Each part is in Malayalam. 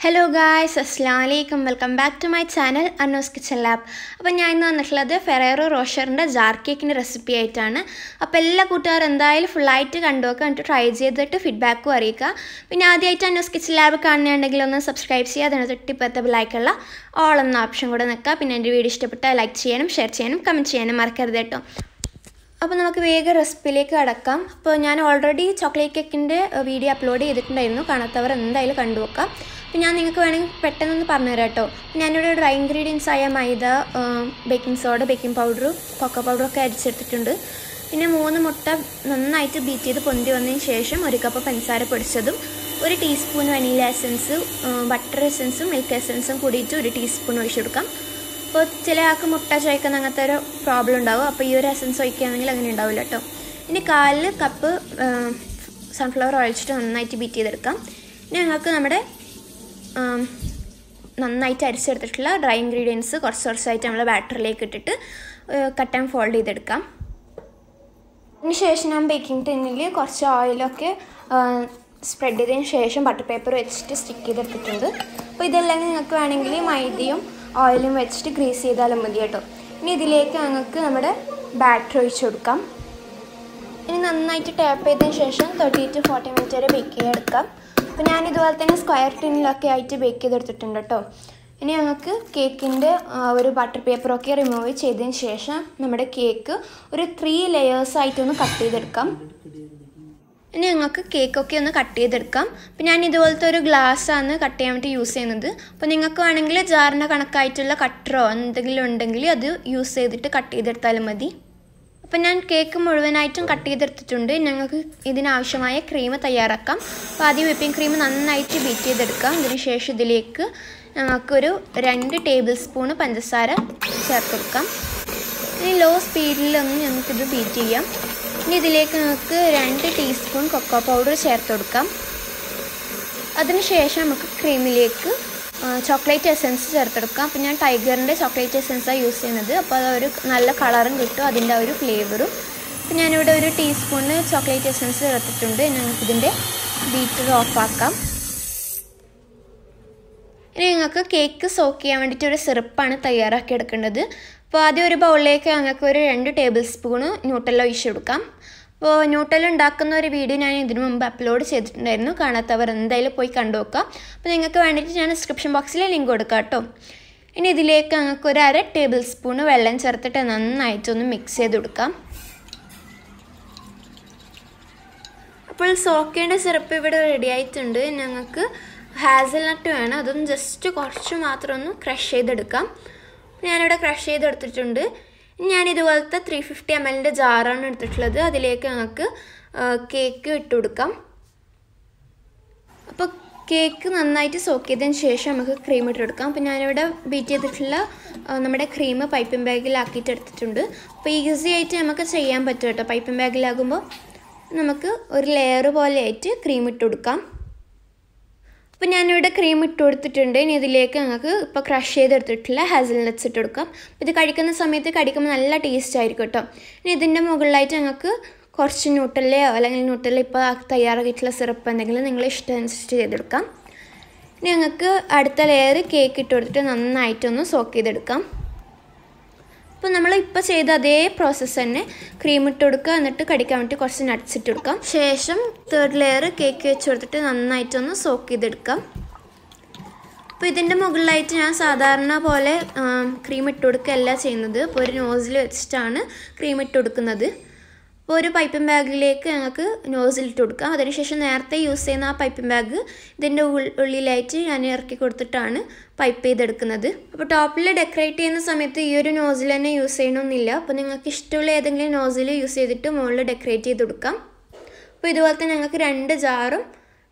Hello guys, Assalamualaikum. Welcome back to my channel Annu's Kitchen Lab. അപ്പോൾ ഞാൻ ഇന്ന് വന്നിട്ടുള്ളത് Ferrerorocherന്റെ jarcakeന്റെ റെസിപ്പി ആയിട്ടാണ്. അപ്പോൾ എല്ലാ കൂട്ടുകാരും എന്തായാലും ഫുൾ ആയിട്ട് കണ്ടുനോക്കുക, എന്നിട്ട് ട്രൈ ചെയ്തിട്ട് ഫീഡ്ബാക്കും അറിയിക്കുക. പിന്നെ ആദ്യമായിട്ട് Annu's Kitchen Lab കാണുന്നുണ്ടെങ്കിൽ ഒന്ന് സബ്സ്ക്രൈബ് ചെയ്യുക, അതിന് തൊട്ടിപ്പുറത്തെ ബെല്ലൈക്കണിലുള്ള ഓൾ എന്ന ഓപ്ഷൻ കൂടെ നിൽക്കുക. പിന്നെ എൻ്റെ വീഡിയോ ഇഷ്ടപ്പെട്ടാൽ ലൈക്ക് ചെയ്യാനും ഷെയർ ചെയ്യാനും കമൻറ്റ് ചെയ്യാനും മറക്കരുത് കേട്ടോ. അപ്പോൾ നമുക്ക് വേഗം റെസിപ്പിയിലേക്ക് കടക്കാം. അപ്പോൾ ഞാൻ ഓൾറെഡി ചോക്ലേറ്റ് കേക്കിൻ്റെ വീഡിയോ അപ്ലോഡ് ചെയ്തിട്ടുണ്ടായിരുന്നു, കാണാത്തവർ എന്തായാലും കണ്ടുനോക്കാം. അപ്പോൾ ഞാൻ നിങ്ങൾക്ക് വേണമെങ്കിൽ പെട്ടെന്നൊന്ന് പറഞ്ഞുതരാം കേട്ടോ. ഞാനിവിടെ ഡ്രൈ ഇൻഗ്രീഡിയൻസ് ആയ മൈദ, ബേക്കിംഗ് സോഡ, ബേക്കിംഗ് പൗഡറും കൊക്കോ പൗഡറൊക്കെ അരിച്ചെടുത്തിട്ടുണ്ട്. പിന്നെ 3 മുട്ട നന്നായിട്ട് ബീറ്റ് ചെയ്ത് പൊന്തി വന്നതിന് ശേഷം 1 കപ്പ് പഞ്ചസാര പൊടിച്ചതും 1 ടീസ്പൂൺ വനീല എസൻസ്, ബട്ടർ എസൻസും മിൽക്ക് എസൻസും കൂടിയിട്ട് 1 ടീസ്പൂൺ ഒഴിച്ചെടുക്കാം. അപ്പോൾ ചില ആൾക്ക് മുട്ട ചോയ്ക്കുന്ന അങ്ങനത്തെ ഒരു പ്രോബ്ലം ഉണ്ടാവും. അപ്പോൾ ഈ ഒരു എസൻസ് ഒഴിക്കുകയാണെങ്കിൽ അങ്ങനെ ഉണ്ടാവില്ല കേട്ടോ. ഇനി 1/4 കപ്പ് സൺഫ്ലവർ ഒഴിച്ചിട്ട് നന്നായിട്ട് ബീറ്റ് ചെയ്തെടുക്കാം. ഇനി ഞങ്ങൾക്ക് നമ്മുടെ നന്നായിട്ട് അരിച്ചെടുത്തിട്ടുള്ള ഡ്രൈ ഇൻഗ്രീഡിയൻസ് കുറച്ചായിട്ട് നമ്മൾ ബാറ്ററിലേക്ക് ഇട്ടിട്ട് കട്ട് ആൻഡ് ഫോൾഡ് ചെയ്തെടുക്കാം. അതിന് ശേഷം ഞാൻ ബേക്കിംഗ് ടിന്നിൽ കുറച്ച് ഓയിലൊക്കെ സ്പ്രെഡ് ചെയ്തതിന് ശേഷം ബട്ടർ പേപ്പർ വെച്ചിട്ട് സ്റ്റിക്ക് ചെയ്തെടുത്തിട്ടുണ്ട്. അപ്പോൾ ഇതെല്ലാം നിങ്ങൾക്ക് വേണമെങ്കിൽ മൈദയും ഓയിലും വെച്ചിട്ട് ഗ്രീസ് ചെയ്താലും മതി കേട്ടോ. ഇനി ഇതിലേക്ക് ഞങ്ങൾക്ക് നമ്മുടെ ബാറ്റർ ഒഴിച്ച് കൊടുക്കാം. ഇനി നന്നായിട്ട് ടാപ്പ് ചെയ്തതിന് ശേഷം 30 to 40 മിനിറ്റ് വരെ ബേക്ക് ചെയ്തെടുക്കാം. അപ്പോൾ ഞാൻ ഇതുപോലെ തന്നെ സ്ക്വയർ ടിന്നിലൊക്കെ ആയിട്ട് ബേക്ക് ചെയ്തെടുത്തിട്ടുണ്ട് കേട്ടോ. ഇനി ഞങ്ങൾക്ക് കേക്കിൻ്റെ ഒരു ബട്ടർ പേപ്പറൊക്കെ റിമൂവ് ചെയ്തതിന് ശേഷം നമ്മുടെ കേക്ക് ഒരു 3 ലെയേഴ്സായിട്ടൊന്ന് കട്ട് ചെയ്തെടുക്കാം. ഇനി ഞങ്ങൾക്ക് കേക്കൊക്കെ ഒന്ന് കട്ട് ചെയ്തെടുക്കാം. അപ്പോൾ ഞാൻ ഇതുപോലത്തെ ഒരു ഗ്ലാസ്സാണ് കട്ട് ചെയ്യാൻ വേണ്ടി യൂസ് ചെയ്യുന്നത്. അപ്പോൾ നിങ്ങൾക്ക് വേണമെങ്കിൽ ജാറിൻ്റെ കണക്കായിട്ടുള്ള കട്ടറോ എന്തെങ്കിലും ഉണ്ടെങ്കിൽ അത് യൂസ് ചെയ്തിട്ട് കട്ട് ചെയ്തെടുത്താലും മതി. അപ്പോൾ ഞാൻ കേക്ക് മുഴുവനായിട്ടും കട്ട് ചെയ്തെടുത്തിട്ടുണ്ട്. ഞങ്ങൾക്ക് ഇതിനാവശ്യമായ ക്രീം തയ്യാറാക്കാം. അപ്പോൾ ആദ്യം വിപ്പിംഗ് ക്രീം നന്നായിട്ട് ബീറ്റ് ചെയ്തെടുക്കാം. അതിനുശേഷം ഇതിലേക്ക് ഞങ്ങൾക്കൊരു 2 ടേബിൾ സ്പൂൺ പഞ്ചസാര ചേർത്തെടുക്കാം. ഇനി ലോ സ്പീഡിലൊന്ന് ഞങ്ങൾക്കിത് ബീറ്റ് ചെയ്യാം. ഇനി ഇതിലേക്ക് നമുക്ക് 2 ടീസ്പൂൺ കൊക്കോ പൗഡർ ചേർത്ത് കൊടുക്കാം. അതിനുശേഷം നമുക്ക് ക്രീമിലേക്ക് ചോക്ലേറ്റ് എസൻസ് ചേർത്തെടുക്കാം. അപ്പോൾ ഞാൻ ടൈഗറിൻ്റെ ചോക്ലേറ്റ് എസൻസാണ് യൂസ് ചെയ്യുന്നത്. അപ്പോൾ അതൊരു നല്ല കളറും കിട്ടും, അതിൻ്റെ ഒരു ഫ്ലേവറും. അപ്പോൾ ഞാനിവിടെ 1 ടീസ്പൂണ് ചോക്ലേറ്റ് എസൻസ് ചേർത്തിട്ടുണ്ട്. ഞങ്ങൾക്കിതിൻ്റെ ബീറ്റർ ഓഫാക്കാം. ഇനി ഞങ്ങൾക്ക് കേക്ക് സോക്ക് ചെയ്യാൻ വേണ്ടിയിട്ട് ഒരു സിറപ്പാണ് തയ്യാറാക്കി എടുക്കേണ്ടത്. അപ്പോൾ ആദ്യം ഒരു ബൗളിലേക്ക് ഞങ്ങൾക്ക് ഒരു 2 ടേബിൾ സ്പൂണ് ന്യൂട്ടെല്ല ഒഴിച്ച് കൊടുക്കാം. അപ്പോൾ ന്യൂട്ടെല്ല ഉണ്ടാക്കുന്ന ഒരു വീഡിയോ ഞാൻ ഇതിനു മുമ്പ് അപ്ലോഡ് ചെയ്തിട്ടുണ്ടായിരുന്നു, കാണാത്തവർ എന്തായാലും പോയി കണ്ടുനോക്കാം. അപ്പോൾ നിങ്ങൾക്ക് വേണ്ടിയിട്ട് ഞാൻ ഡിസ്ക്രിപ്ഷൻ ബോക്സിൽ ലിങ്ക് കൊടുക്കാം കേട്ടോ. ഇനി ഇതിലേക്ക് ഞങ്ങൾക്ക് ഒരു 1/2 ടേബിൾ സ്പൂണ് വെള്ളം ചേർത്തിട്ട് നന്നായിട്ടൊന്ന് മിക്സ് ചെയ്ത് കൊടുക്കാം. അപ്പോൾ സോക്കേണ്ട സിറപ്പ് ഇവിടെ റെഡി ആയിട്ടുണ്ട്. ഞങ്ങൾക്ക് ഹാസൽനട്ട് വേണം, അതൊന്ന് ജസ്റ്റ് കുറച്ച് മാത്രം ഒന്ന് ക്രഷ് ചെയ്തെടുക്കാം. ഞാനിവിടെ ക്രഷ് ചെയ്തെടുത്തിട്ടുണ്ട്. ഞാൻ ഇതുപോലത്തെ 350 ml ജാറാണ് എടുത്തിട്ടുള്ളത്. അതിലേക്ക് ഞങ്ങൾക്ക് കേക്ക് ഇട്ട് കൊടുക്കാം. അപ്പോൾ കേക്ക് നന്നായിട്ട് സോക്ക് ചെയ്തതിന് ശേഷം നമുക്ക് ക്രീം ഇട്ടെടുക്കാം. അപ്പോൾ ഞാനിവിടെ ബീറ്റ് ചെയ്തിട്ടുള്ള നമ്മുടെ ക്രീം പൈപ്പിംഗ് ബാഗിലാക്കിയിട്ട് എടുത്തിട്ടുണ്ട്. അപ്പോൾ ഈസി ആയിട്ട് നമുക്ക് ചെയ്യാൻ പറ്റും കേട്ടോ. പൈപ്പിംഗ് ബാഗിലാകുമ്പോൾ നമുക്ക് ഒരു ലെയർ പോലെ ആയിട്ട് ക്രീം ഇട്ട് കൊടുക്കാം. അപ്പോൾ ഞാനിവിടെ ക്രീം ഇട്ട് കൊടുത്തിട്ടുണ്ട്. ഇനി ഇതിലേക്ക് ഞങ്ങൾക്ക് ഇപ്പോൾ ക്രഷ് ചെയ്തെടുത്തിട്ടുള്ള ഹാസൽനട്ട്സ് ഇട്ട് കൊടുക്കാം. അപ്പോൾ ഇത് കഴിക്കുന്ന സമയത്ത് കടിക്കുമ്പോൾ നല്ല ടേസ്റ്റ് ആയിരിക്കും കേട്ടോ. ഇനി ഇതിൻ്റെ മുകളിലായിട്ട് ഞങ്ങൾക്ക് കുറച്ച് ന്യൂട്ടെല്ലയോ അല്ലെങ്കിൽ ന്യൂട്ടെല്ല ഇപ്പോൾ തയ്യാറാക്കിയിട്ടുള്ള സിറപ്പ് എന്തെങ്കിലും നിങ്ങൾ ഇഷ്ടമനുസരിച്ച് ചെയ്തെടുക്കാം. ഇനി ഞങ്ങൾക്ക് അടുത്ത ലെയർ കേക്ക് ഇട്ട് കൊടുത്തിട്ട് നന്നായിട്ടൊന്ന് സോക്ക് ചെയ്തെടുക്കാം. അപ്പോൾ നമ്മൾ ഇപ്പോൾ ചെയ്ത അതേ പ്രോസസ്സ് തന്നെ ക്രീം ഇട്ട് കൊടുക്കുക, എന്നിട്ട് കടിക്കാൻ വേണ്ടി കുറച്ച് നട്ട്സ് ഇട്ട് കൊടുക്കാം. ശേഷം 3rd ലെയർ കേക്ക് വെച്ച് കൊടുത്തിട്ട് നന്നായിട്ടൊന്ന് സോക്ക് ചെയ്തെടുക്കാം. അപ്പോൾ ഇതിൻ്റെ മുകളിലായിട്ട് ഞാൻ സാധാരണ പോലെ ക്രീം ഇട്ട് കൊടുക്കുകയല്ല ചെയ്യുന്നത്. അപ്പോൾ ഒരു നോസിൽ വെച്ചിട്ടാണ് ക്രീം ഇട്ട് കൊടുക്കുന്നത്. അപ്പോൾ ഒരു പൈപ്പിംഗ് ബാഗിലേക്ക് ഞങ്ങൾക്ക് നോസിലിട്ട് കൊടുക്കാം. അതിനുശേഷം നേരത്തെ യൂസ് ചെയ്യുന്ന ആ പൈപ്പിംഗ് ബാഗ് ഇതിൻ്റെ ഉള്ളിലായിട്ട് ഞാൻ ഇറക്കി കൊടുത്തിട്ടാണ് പൈപ്പ് ചെയ്തെടുക്കുന്നത്. അപ്പോൾ ടോപ്പിൽ ഡെക്കറേറ്റ് ചെയ്യുന്ന സമയത്ത് ഈ ഒരു നോസിൽ തന്നെ യൂസ് ചെയ്യണമെന്നില്ല. അപ്പോൾ നിങ്ങൾക്ക് ഇഷ്ടമുള്ള ഏതെങ്കിലും നോസിൽ യൂസ് ചെയ്തിട്ട് മുകളിൽ ഡെക്കറേറ്റ് ചെയ്ത് കൊടുക്കാം. അപ്പോൾ ഇതുപോലത്തെ ഞങ്ങൾക്ക് 2 ജാറും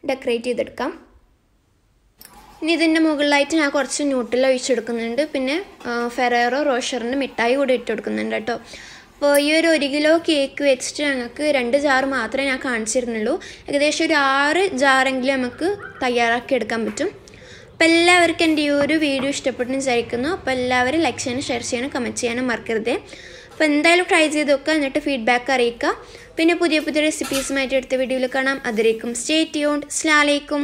ഡെക്കറേറ്റ് ചെയ്തെടുക്കാം. ഇനി ഇതിൻ്റെ മുകളിലായിട്ട് ഞാൻ കുറച്ച് ന്യൂട്ടെല്ല ഒഴിച്ചെടുക്കുന്നുണ്ട്. പിന്നെ ഫെററോറോച്ചറിൻ്റെ മിഠായി കൂടി ഇട്ട് കൊടുക്കുന്നുണ്ട് കേട്ടോ. അപ്പോൾ ഈ ഒരു 1 കിലോ കേക്ക് വെച്ചിട്ട് ഞങ്ങൾക്ക് 2 ജാർ മാത്രമേ ഞാൻ കാണിച്ചിരുന്നുള്ളൂ. ഏകദേശം ഒരു 6 ജാറെങ്കിലും നമുക്ക് തയ്യാറാക്കി എടുക്കാൻ പറ്റും. അപ്പോൾ എല്ലാവർക്കും എൻ്റെ ഈ ഒരു വീഡിയോ ഇഷ്ടപ്പെട്ടെന്ന് വിചാരിക്കുന്നു. അപ്പോൾ എല്ലാവരും ലൈക്ക് ചെയ്യാനും ഷെയർ ചെയ്യാനും കമൻറ്റ് ചെയ്യാനും മറക്കരുത്. അപ്പോൾ എന്തായാലും ട്രൈ ചെയ്ത് നോക്കുക, എന്നിട്ട് ഫീഡ്ബാക്ക് അറിയിക്കുക. പിന്നെ പുതിയ റെസിപ്പീസുമായിട്ട് അടുത്ത വീഡിയോയിൽ കാണാം. അതിലേക്കും സ്റ്റേ ട്യൂൺഡ്. അസ്സലാമു അലൈക്കും.